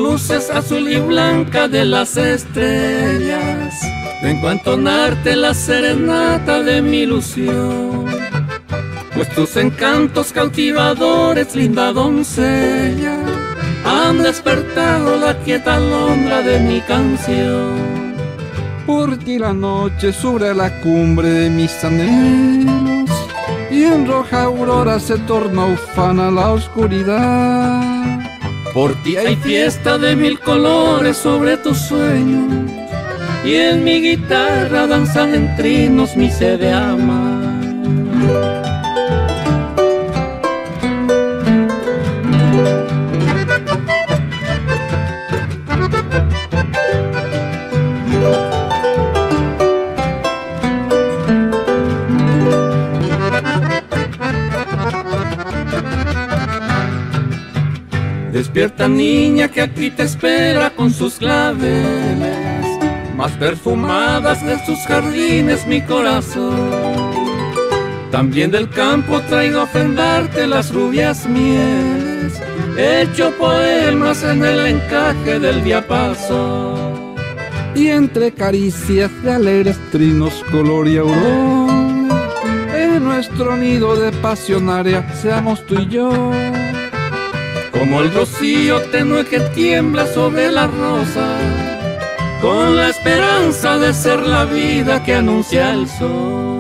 luces azul y blanca de las estrellas, vengo a entonarte la serenata de mi ilusión, pues tus encantos cautivadores, linda doncella, han despertado la quieta alondra de mi canción. Por ti la noche sube a la cumbre de mis anhelos, y en roja aurora se torna ufana la oscuridad. Por ti hay fiesta de mil colores sobre tus sueños, y en mi guitarra danzan en trinos mi sed de amar. Despierta niña que aquí te espera con sus claveles, más perfumadas de sus jardines mi corazón. También del campo traigo a ofrendarte las rubias mieles, hecho poemas en el encaje del diapasón. Y entre caricias de alegres trinos, color y aurora, en nuestro nido de pasionaria seamos tú y yo. Como el rocío tenue que tiembla sobre la rosa, con la esperanza de ser la vida que anuncia el sol.